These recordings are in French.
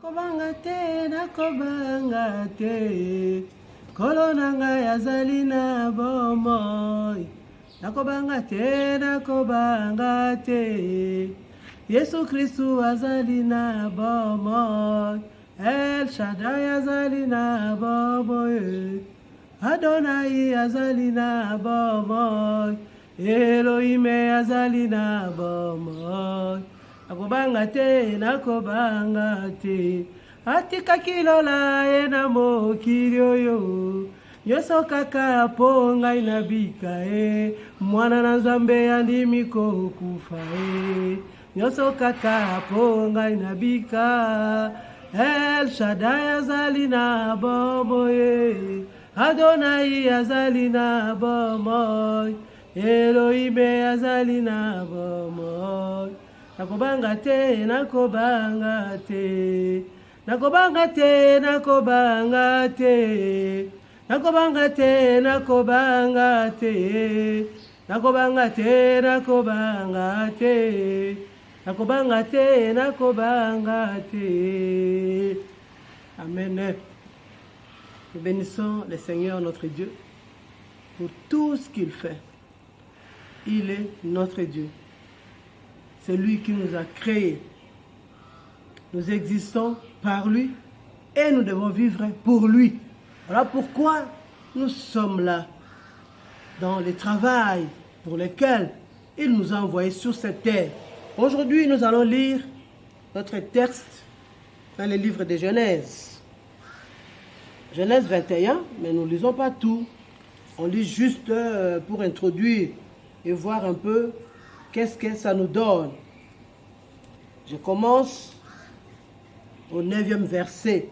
Nakobanga te, kolo nanga yazali na bomoi. Nakobanga te, Yesu Kristu azali na bomoi. El Shaddai azali na bomoi. Adonai azali na bomoi. Elohim azali na bomoi. Nakobanga te, atika kilola ena mokili oyo. Nyonso kaka po ngai nabika mwana na Nzambe andimi kokufa nyonso kaka po ngai nabika. El Shaddai azali na bomoi. Adonai azali na bomoi. Elohim azali na bomoi. Nakobanga te, nakobanga te, nakobanga te, nakobanga te, nakobanga te, nakobanga te, nakobanga te, nakobanga te, nakobanga te, nakobanga te. Amen. Nous bénissons le Seigneur notre Dieu pour tout ce qu'il fait. Il est notre Dieu. C'est lui qui nous a créés. Nous existons par lui et nous devons vivre pour lui. Voilà pourquoi nous sommes là, dans le travail pour lequel il nous a envoyés sur cette terre. Aujourd'hui, nous allons lire notre texte dans le livre de Genèse. Genèse 21, mais nous ne lisons pas tout. On lit juste pour introduire et voir un peu qu'est-ce que ça nous donne. Je commence au 9e verset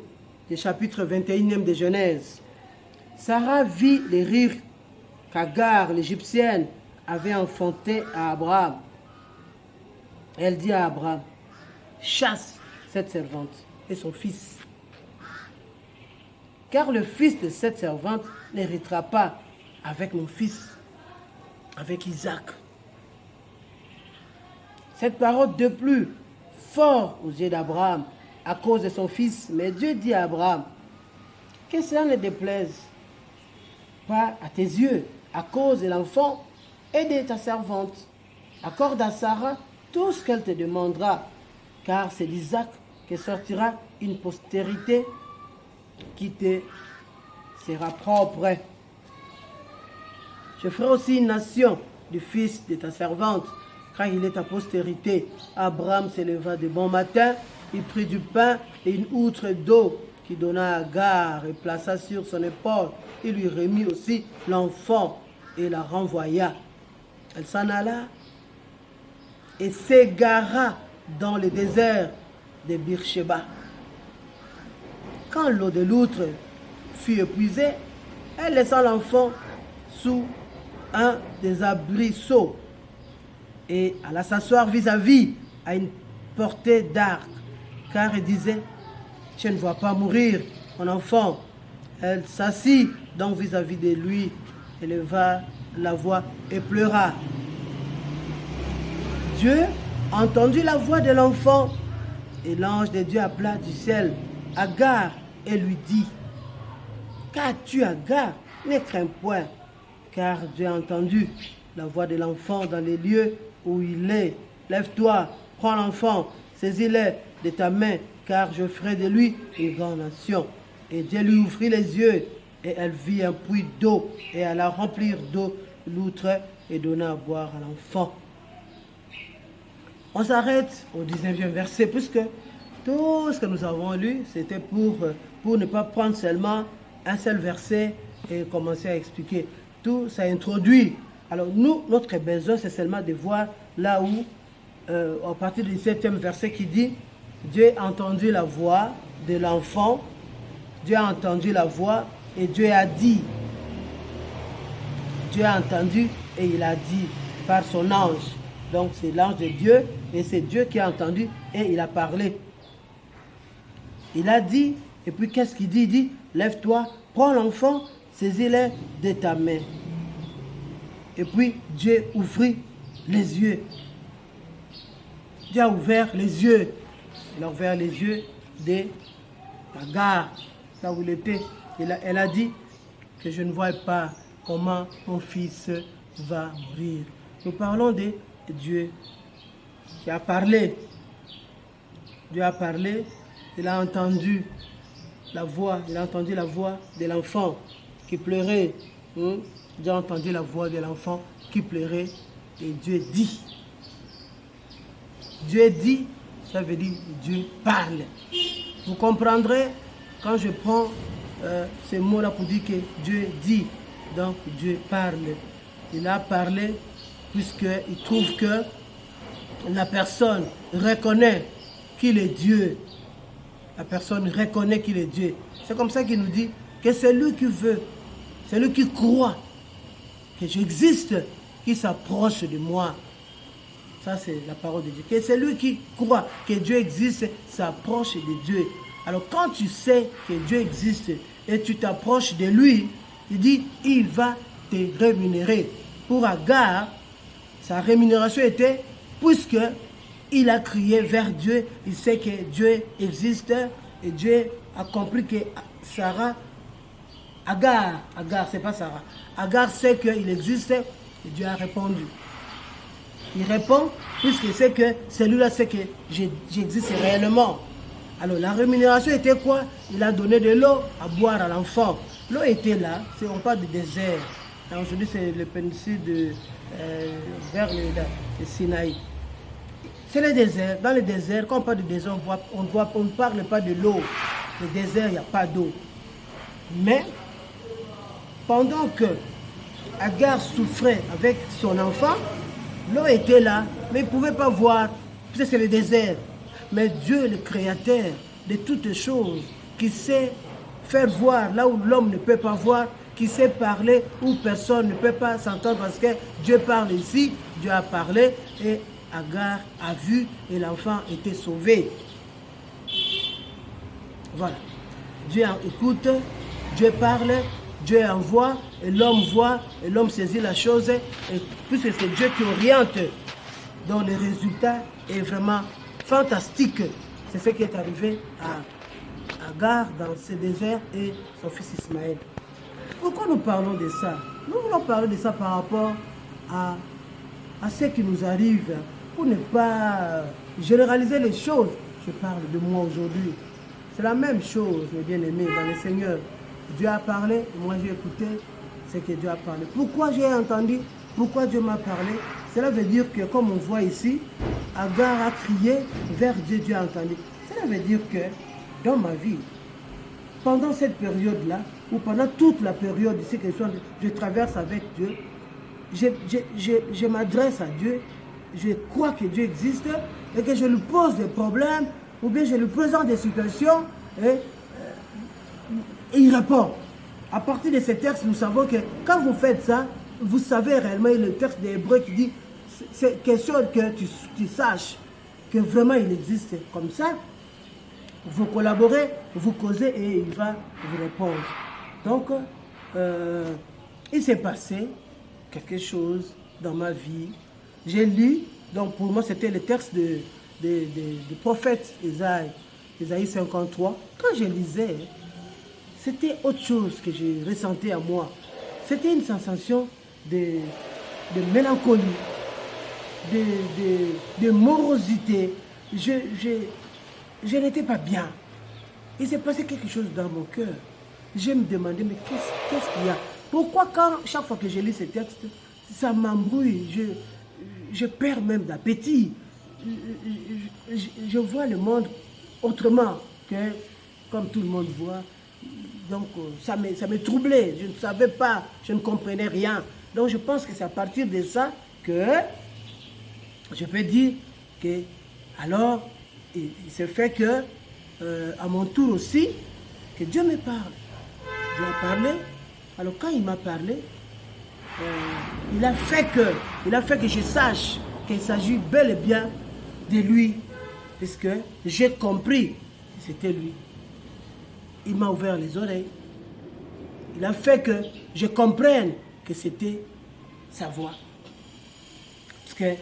du chapitre 21e de Genèse. Sarah vit les rires qu'Agar, l'Égyptienne, avait enfantés à Abraham. Elle dit à Abraham, chasse cette servante et son fils. Car le fils de cette servante n'héritera pas avec mon fils, avec Isaac. Cette parole de plus fort aux yeux d'Abraham à cause de son fils. Mais Dieu dit à Abraham, que cela ne déplaise pas à tes yeux à cause de l'enfant et de ta servante. Accorde à Sarah tout ce qu'elle te demandera, car c'est d'Isaac que sortira une postérité qui te sera propre. Je ferai aussi une nation du fils de ta servante, car il est ta postérité. Abraham se leva de bon matin, il prit du pain et une outre d'eau qu'il donna à Agar et plaça sur son épaule. Il lui remit aussi l'enfant et la renvoya. Elle s'en alla et s'égara dans le désert de Beersheba. Quand l'eau de l'outre fut épuisée, elle laissa l'enfant sous un des arbrisseaux et alla s'asseoir vis-à-vis à une portée d'arc, car elle disait, je ne vois pas mourir mon enfant. Elle s'assit donc vis-à-vis de lui, éleva la voix et pleura. Dieu a entendu la voix de l'enfant et l'ange de Dieu appela du ciel Agar et lui dit, qu'as-tu Agar? Ne crains point, car Dieu a entendu la voix de l'enfant dans les lieux où il est. Lève-toi, prends l'enfant, saisis-le de ta main, car je ferai de lui une grande nation. Et Dieu lui ouvrit les yeux, et elle vit un puits d'eau, et elle a rempli d'eau l'outre et donna à boire à l'enfant. On s'arrête au 19e verset, puisque tout ce que nous avons lu, c'était pour ne pas prendre seulement un seul verset et commencer à expliquer. Tout ça introduit. Alors nous, notre besoin, c'est seulement de voir là où, à partir du 7e verset qui dit, Dieu a entendu la voix de l'enfant, Dieu a entendu la voix et Dieu a dit. Dieu a entendu et il a dit par son ange. Donc c'est l'ange de Dieu et c'est Dieu qui a entendu et il a parlé. Il a dit, et puis qu'est-ce qu'il dit? Il dit, lève-toi, prends l'enfant, saisis-le de ta main. Et puis Dieu ouvrit les yeux. Dieu a ouvert les yeux. Il a ouvert les yeux Agar, là où il était. Elle a dit que je ne vois pas comment mon fils va mourir. Nous parlons de Dieu qui a parlé. Dieu a parlé, il a entendu la voix de l'enfant qui pleurait. Dieu a entendu la voix de l'enfant qui pleurait et Dieu dit. Dieu dit, ça veut dire Dieu parle. Vous comprendrez quand je prends ces mots-là pour dire que Dieu dit, donc Dieu parle. Il a parlé puisqu'il trouve que la personne reconnaît qu'il est Dieu. La personne reconnaît qu'il est Dieu. C'est comme ça qu'il nous dit que c'est lui qui veut, c'est lui qui croit que j'existe, qui s'approche de moi. Ça, c'est la parole de Dieu. Que c'est lui qui croit que Dieu existe, s'approche de Dieu. Alors, quand tu sais que Dieu existe et tu t'approches de lui, il dit, il va te rémunérer. Pour Agar, sa rémunération était, puisque il a crié vers Dieu, il sait que Dieu existe et Dieu a compris que Sarah, Agar, c'est pas Sarah, Agar sait qu'il existe et Dieu a répondu. Il répond puisqu'il sait que celui-là sait que j'existe réellement. Alors la rémunération était quoi? Il a donné de l'eau à boire à l'enfant. L'eau était là, on parle de désert. Aujourd'hui c'est le péninsule vers le Sinaï. C'est le désert. Dans le désert, quand on parle de désert, on ne parle pas de l'eau. Le désert, il n'y a pas d'eau. Mais, pendant que Agar souffrait avec son enfant, l'eau était là, mais il ne pouvait pas voir, puisque c'est le désert. Mais Dieu, le créateur de toutes choses, qui sait faire voir là où l'homme ne peut pas voir, qui sait parler où personne ne peut pas s'entendre, parce que Dieu parle ici, Dieu a parlé, et Agar a vu et l'enfant était sauvé. Voilà. Dieu écoute, Dieu parle, Dieu envoie, et l'homme voit, et l'homme saisit la chose, et puisque c'est Dieu qui oriente, donc le résultat est vraiment fantastique. C'est ce qui est arrivé à Agar dans ce désert et son fils Ismaël. Pourquoi nous parlons de ça? Nous voulons parler de ça par rapport à ce qui nous arrive, pour ne pas généraliser les choses. Je parle de moi aujourd'hui. C'est la même chose, mes bien-aimés, dans le Seigneur. Dieu a parlé, et moi j'ai écouté ce que Dieu a parlé. Pourquoi j'ai entendu? Pourquoi Dieu m'a parlé? Cela veut dire que, comme on voit ici, Agar a crié vers Dieu, Dieu a entendu. Cela veut dire que, dans ma vie, pendant cette période-là, ou pendant toute la période ici que je traverse avec Dieu, je m'adresse à Dieu, je crois que Dieu existe et que je lui pose des problèmes ou bien je lui présente des situations et il répond. À partir de ces textes, nous savons que quand vous faites ça, vous savez réellement le texte des Hébreux qui dit c'est question que tu saches que vraiment il existe comme ça. Vous collaborez, vous causez et il va vous répondre. Donc, il s'est passé quelque chose dans ma vie. J'ai lu, donc pour moi c'était le texte du prophète Isaïe 53. Quand je lisais, c'était autre chose que j'ai ressenti à moi. C'était une sensation de mélancolie, de morosité. Je n'étais pas bien. Il s'est passé quelque chose dans mon cœur. Je me demandais, mais qu'est-ce qu'il y a? Pourquoi chaque fois que je lis ces textes, ça m'embrouille, je perds même d'appétit. Je vois le monde autrement que comme tout le monde voit. Donc ça me troublait, je ne savais pas, je ne comprenais rien. Donc je pense que c'est à partir de ça que je peux dire que alors il se fait que à mon tour aussi que Dieu me parle. Dieu a parlé. Alors quand il m'a parlé, il a fait que je sache qu'il s'agit bel et bien de lui, puisque j'ai compris que c'était lui. Il m'a ouvert les oreilles. Il a fait que je comprenne que c'était sa voix. Parce que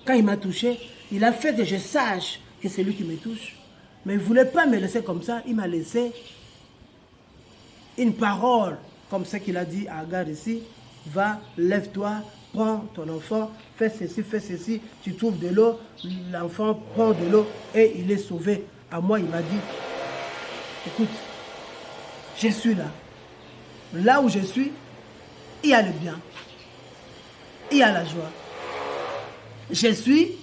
quand il m'a touché, il a fait que je sache que c'est lui qui me touche. Mais il ne voulait pas me laisser comme ça. Il m'a laissé une parole, comme ce qu'il a dit à Agar ici. Va, lève-toi, prends ton enfant, fais ceci, tu trouves de l'eau, l'enfant prend de l'eau et il est sauvé. À moi, il m'a dit, écoute, je suis là. Là où je suis, il y a le bien. Il y a la joie. Je suis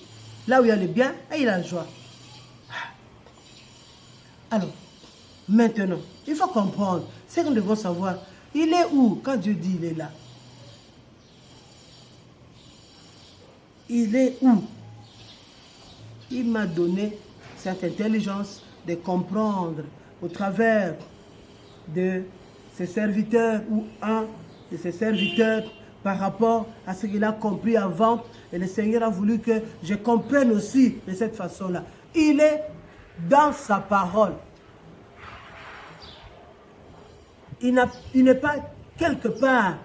là où il y a le bien et il y a la joie. Alors, maintenant, il faut comprendre, c'est que nous devons savoir, il est où quand Dieu dit il est là? Il est où? Il m'a donné cette intelligence de comprendre au travers de ses serviteurs ou un de ses serviteurs par rapport à ce qu'il a compris avant. Et le Seigneur a voulu que je comprenne aussi de cette façon-là. Il est dans sa parole. Il n'est pas quelque part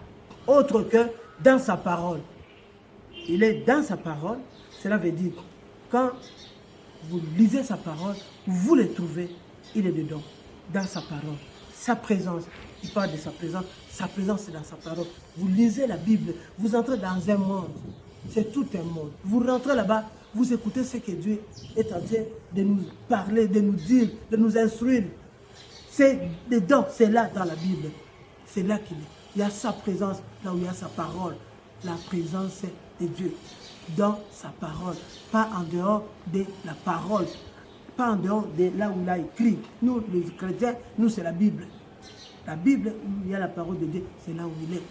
autre que dans sa parole. Il est dans sa parole. Cela veut dire, quand vous lisez sa parole, vous le trouvez, il est dedans, dans sa parole. Sa présence, il parle de sa présence c'est dans sa parole. Vous lisez la Bible, vous entrez dans un monde, c'est tout un monde. Vous rentrez là-bas, vous écoutez ce que Dieu est en train de nous parler, de nous dire, de nous instruire. C'est dedans, c'est là dans la Bible. C'est là qu'il est. Il y a sa présence, là où il y a sa parole. La présence de Dieu dans sa parole, pas en dehors de la parole, pas en dehors de là où il a écrit. Nous, les chrétiens, nous, c'est la Bible. La Bible, où il y a la parole de Dieu, c'est là où il est.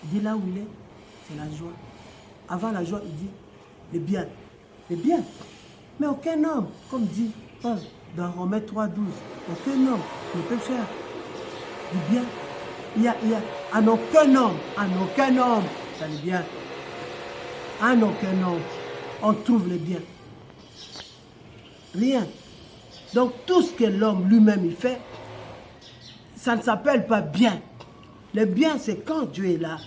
Il dit là où il est, c'est la joie. Avant la joie, il dit le bien. Le bien. Mais aucun homme, comme dit Paul dans Romains 3, 12, aucun homme ne peut faire du bien. Il y a en aucun homme, ça le bien. En aucun homme, on trouve le bien. Rien. Donc tout ce que l'homme lui-même il fait, ça ne s'appelle pas bien. Le bien, c'est quand Dieu est là.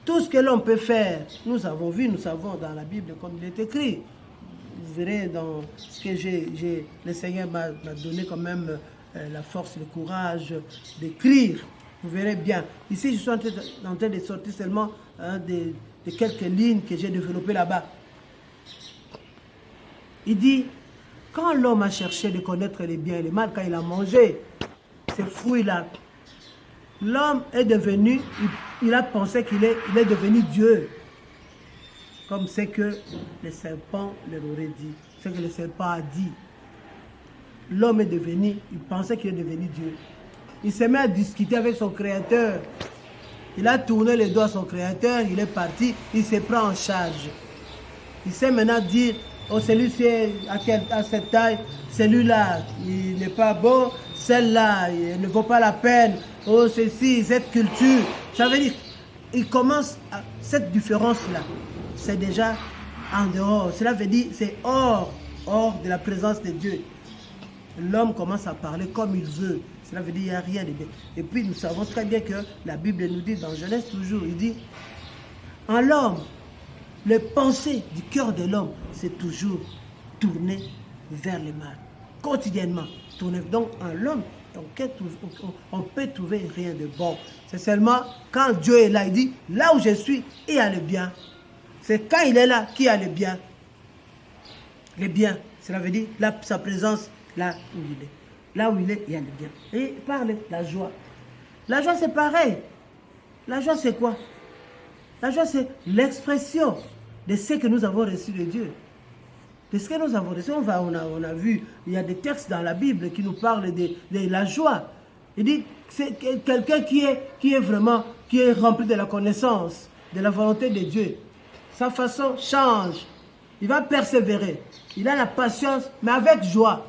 Tout ce que l'homme peut faire, nous avons vu, nous savons dans la Bible comme il est écrit. Vous verrez dans ce que le Seigneur m'a donné quand même la force, le courage d'écrire. Vous verrez bien. Ici, je suis en train de sortir seulement de quelques lignes que j'ai développées là-bas. Il dit, quand l'homme a cherché de connaître les biens et les mal, quand il a mangé ces fruits-là, l'homme est devenu, il a pensé qu'il est devenu Dieu. Comme c'est que le serpent leur aurait dit. C'est que le serpent a dit. L'homme est devenu, il pensait qu'il est devenu Dieu. Il s'est mis à discuter avec son créateur. Il a tourné les doigts à son créateur, il est parti, il se prend en charge. Il sait maintenant dire, oh celui-ci à cette taille, celui-là, il n'est pas bon, celle-là, il ne vaut pas la peine, oh ceci, cette culture. Ça veut dire, il commence à, cette différence-là, c'est déjà en dehors. Cela veut dire, c'est hors de la présence de Dieu. L'homme commence à parler comme il veut. Cela veut dire qu'il n'y a rien de bien. Et puis nous savons très bien que la Bible nous dit dans Genèse toujours, il dit, en l'homme, les pensées du cœur de l'homme, c'est toujours tourné vers le mal. Quotidiennement. Tourner. Donc en l'homme, on peut trouver rien de bon. C'est seulement quand Dieu est là, il dit, là où je suis, il y a le bien. C'est quand il est là qu'il y a le bien. Le bien, cela veut dire là, sa présence, là où il est. Là où il est, il y a le bien. Et il parle de la joie. La joie, c'est pareil. La joie, c'est quoi? La joie, c'est l'expression de ce que nous avons reçu de Dieu. De ce que nous avons reçu. On a vu, il y a des textes dans la Bible qui nous parlent de la joie. Il dit, c'est quelqu'un qui est rempli de la connaissance, de la volonté de Dieu. Sa façon change. Il va persévérer. Il a la patience, mais avec joie.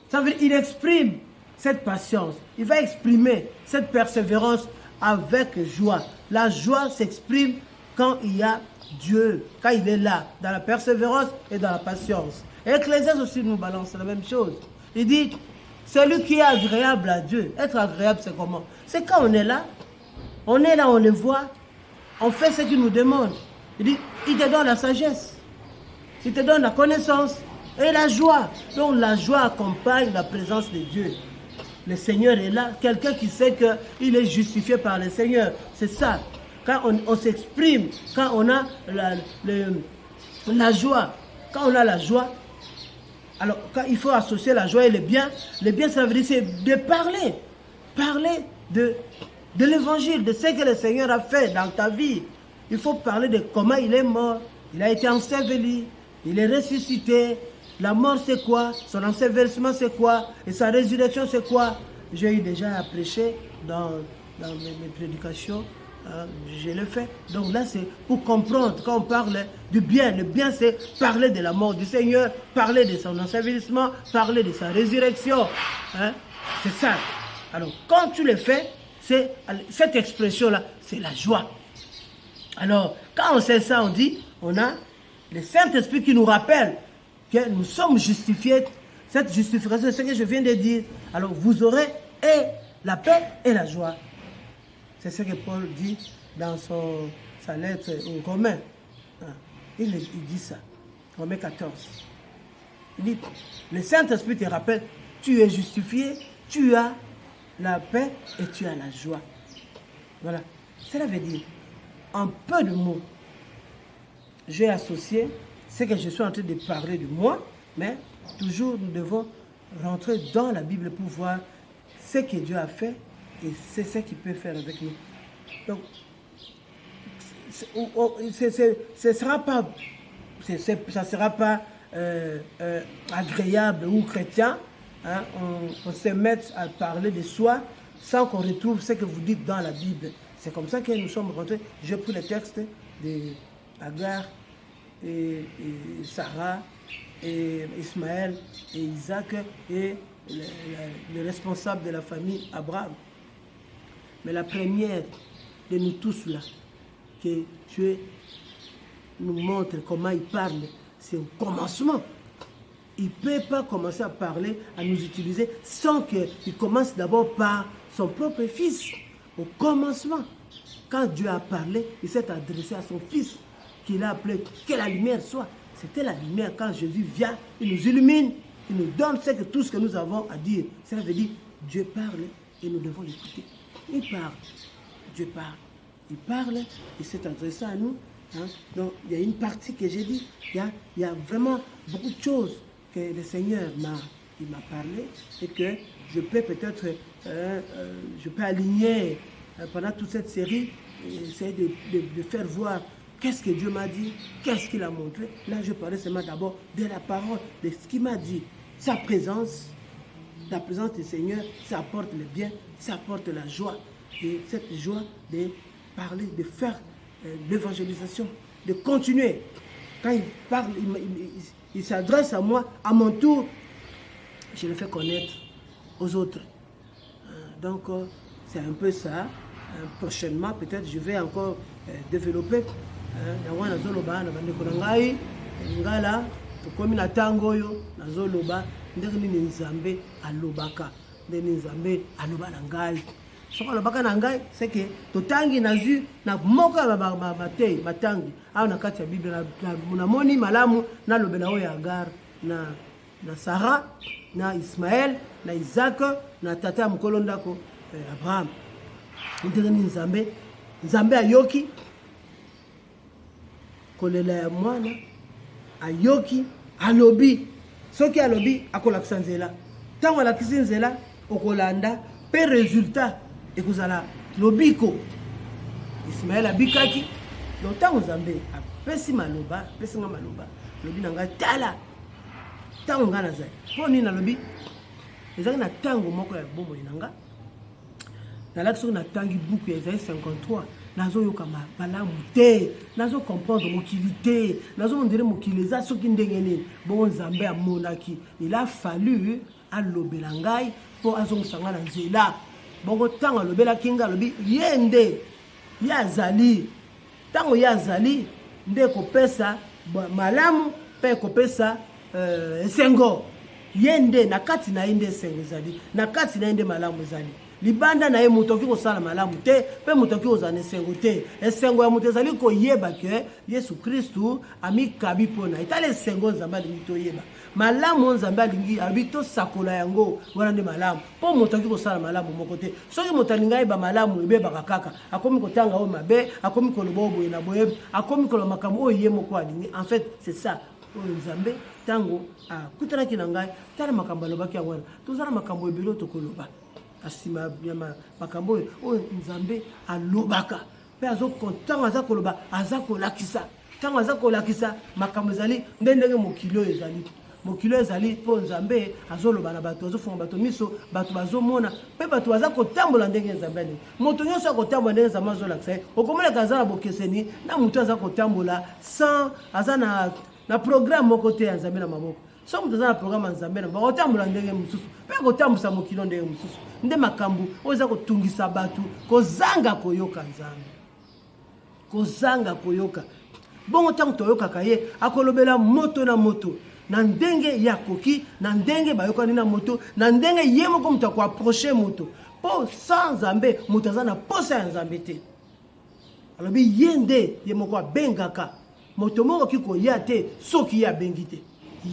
Ça veut dire qu'il exprime cette patience. Il va exprimer cette persévérance avec joie. La joie s'exprime quand il y a Dieu, quand il est là, dans la persévérance et dans la patience. Et Ecclésiaste aussi nous balance la même chose. Il dit, celui qui est agréable à Dieu, être agréable c'est comment? C'est quand on est là, on le voit, on fait ce qu'il nous demande. Il dit, il te donne la sagesse, il te donne la connaissance, Et la joie. Donc la joie accompagne la présence de Dieu. Le Seigneur est là. Quelqu'un qui sait qu'il est justifié par le Seigneur. C'est ça. Quand on s'exprime, quand on a la joie, quand on a la joie, alors quand il faut associer la joie et le bien, ça veut dire c'est de parler. Parler de l'évangile, de ce que le Seigneur a fait dans ta vie. Il faut parler de comment il est mort. Il a été enseveli, il est ressuscité. La mort c'est quoi? Son ensevelissement c'est quoi? Et sa résurrection c'est quoi? J'ai eu déjà à prêcher dans mes prédications. Je l'ai fait. Donc là c'est pour comprendre quand on parle du bien. Le bien c'est parler de la mort du Seigneur, parler de son ensevelissement, parler de sa résurrection. Hein? C'est ça. Alors quand tu le fais, c'est cette expression-là, c'est la joie. Alors quand on sait ça, on dit, on a le Saint-Esprit qui nous rappelle que nous sommes justifiés. Cette justification, c'est ce que je viens de dire. Alors vous aurez et la paix et la joie. C'est ce que Paul dit dans sa lettre aux Romains. Il dit ça. Romains 14. Il dit, le Saint-Esprit te rappelle, tu es justifié, tu as la paix et tu as la joie. Voilà. Cela veut dire, en peu de mots, j'ai associé ce que je suis en train de parler de moi, mais toujours nous devons rentrer dans la Bible pour voir ce que Dieu a fait et c'est ce qu'il peut faire avec nous. Donc, ça ne sera pas agréable ou chrétien. Hein, on se met à parler de soi sans qu'on retrouve ce que vous dites dans la Bible. C'est comme ça que nous sommes rentrés. J'ai pris le texte de Agar et Sarah et Ismaël et Isaac et le responsable de la famille Abraham. Mais la première de nous tous là, que Dieu nous montre comment il parle, c'est au commencement. Il ne peut pas commencer à parler, à nous utiliser, sans qu'il commence d'abord par son propre fils. Au commencement, quand Dieu a parlé, il s'est adressé à son fils, qu'il a appelé que la lumière soit. C'était la lumière. Quand Jésus vient, il nous illumine, il nous donne tout ce que nous avons à dire. Cela veut dire, Dieu parle et nous devons l'écouter. Il parle, Dieu parle. Il parle, il s'est adressé à nous. Hein. Donc, il y a une partie que j'ai dit, il y a vraiment beaucoup de choses que le Seigneur m'a parlé et que je peux peut-être, je peux aligner pendant toute cette série, essayer de faire voir qu'est-ce que Dieu m'a dit, qu'est-ce qu'il a montré. Là, je parlais seulement d'abord de la parole, de ce qu'il m'a dit. Sa présence, la présence du Seigneur, ça apporte le bien, ça apporte la joie. Et cette joie de parler, de faire l'évangélisation, de continuer. Quand il parle, il s'adresse à moi, à mon tour, je le fais connaître aux autres. Donc, c'est un peu ça. Prochainement, peut-être, je vais encore développer. Comme na tango yo nazoloba ndenge nini nzambe alobaka ndenge nzambe aloba na ngai soko alobaka na ngai c'est que totangi nazu na moko ya matei matangi awa na kati ya Bible na moni malamu na lobela oyo ya Agar na Sarah na Ismaël na Isaac na tata ya mokolo ndako Abraham ndenge nini nzambe ayoki kolela ya mwana ayoki alobi soki alobi akolakisa nzela ntango alakisi nzela okolanda pe résultat ekozala lobiko Ismaël abikaki donc ntango nzambe apesi maloba apesinga maloba lobi na ngai tala ntango ngai nazali mpo nini nalobi ezalaki na ntango moko ya bomoi na nga nalaki soki natangi buku ya Esaïe 53 nazoyoka malamu te nazo comprendre mokili te nazo mondele mokili eza soki ndenge nini bongo nzambe amonaki il a fallu alobela ngai mpo azongisa ngai na nzela bongo ntango alobelaki ngai alobi ye nde ye azali ntango ye azali nde ekopesa malamu mpe ekopesa esengo ye nde na kati na ye nde esengo ezali na kati na ye nde malamu ezali libanda na ye moto oki kosala malamu te mpe moto oki kozala na esengo te esengo ya moto ezali koyeba ke Yesu Kristu amikabi mpona etala esengo nzambe alingi toyeba malamu nzambe alingi abito sakola yango wana nde malamu po moto aki kosala malamu moko te soki moto alingi ayeba malamu ebebaka kaka akomi kotanga oyo mabe akomi koloba boye na boye akomi koloba makambo oyo ye moko alingi en fait c'est ça oyo nzambe tango akutanaki na ngai tala makambo alobaki yango wana tozala makambo ebele tokoloba asima ya makambo oyo nzambe alobaka mpe ntango aza koloba aza kolakisa ntango aza kolakisa makambo ezali ndenge mokilo ezali mokilo ezali mpo nzambe azoloba na bato azofunga bato miso bato bazomona mpe bato baza kotambola ndenge nzambe alingi moto nyonso akotambola ndenge nzambe azolakisa ye okomonaka aza na bokeseni na moto aza kotambola sans aza na programme moko te ya nzambe na maboko so moto aza na programme ya nzambe na maboko akotambola ndenge mosusu mpe akotambusa mokilo ndenge mosusu nde makambo oyo eza kotungisa bato kozanga koyoka nzambe kozanga koyoka bongo ntango toyokaka ye akolobela moto na moto na ndenge ya koki na ndenge bayokani na moto na ndenge ye moko moto akoaproche moto mpo sans nzambe moto aza na posa ya nzambe te alobi ye nde ye moko abengaka moto moko ki koya te soki ye abengi te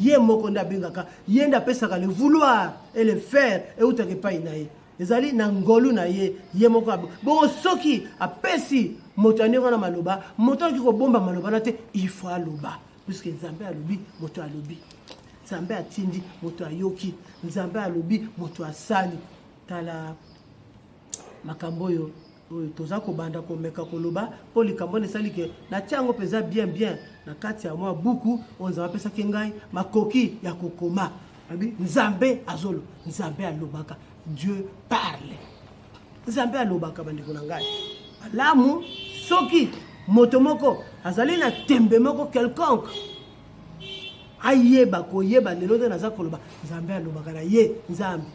ye moko nde abengaka ye nde apesaka le vouloir et le faire eutaka epai na ye ezali na ngolu na ye ye moko bongo soki apesi moto andenge wana maloba moto akoki kobomba maloba na te il faut aloba puisque nzambe alobi moto alobi nzambe atindi moto ayoki nzambe alobi moto asali tala makambo oyo toza kobanda komeka koloba mpo likambo esali ke natia yango mpenza bien na kati ya mwa buku oyo nzambe apesaki ngai makoki ya kokoma abi nzambe azolo nzambe alobaka Dieu parle nzambe alobaka bandeko na ngai malamu soki moto moko azali na tembe moko quelconque ayeba koyeba lelo te naza koloba nzambe alobaka na ye nzambe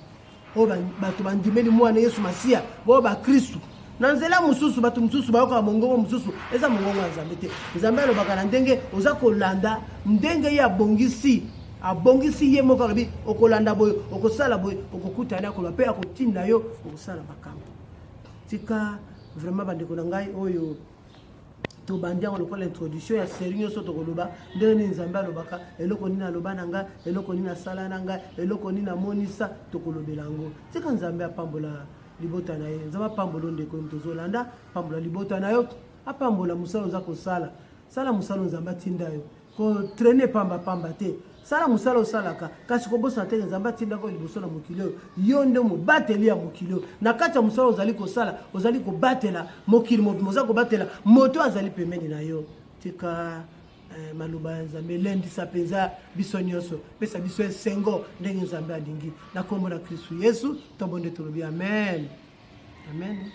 oyo bato bandimeli mwana yesu masiya boyo bakristu na nzela mosusu bato mosusu bayoka mongongo mosusu eza mongongo ya nzambe te nzambe alobaka na ndenge oza kolanda ndenge ye abongisi ye moko alobi okolanda boye okosala boye okokutana akoloba mpe akotinda yo okosala makambo tika vraiment bandeko na ngai oyo tobandi yango lokola introduction ya série nyonso tokoloba ndenge nini nzambe alobaka eloko nini aloba na ngai eloko nini asala na ngai eloko nini amonisa tokolobela yango tika nzambe apambola libota na ye nzambe apambola ndeko tozolanda pambola libota na yo apambola mosala oza kosala sala mosala nzambe atinda yo kotraine pamba te sala mosala osalaka kasi kobosana te nzambe atindaka liboso na mokili oyo yo nde mobateli ya mokili oyo na kati ya mosala ozali kosala ozali kobatela mokili mobima oza kobatela moto azali pembeni na yo tika maloba ya nzambe elendisa mpenza biso nyonso pesa biso esengo ndenge nzambe alingi na kombo na kristu yesu ntombo nde tolobi amen amen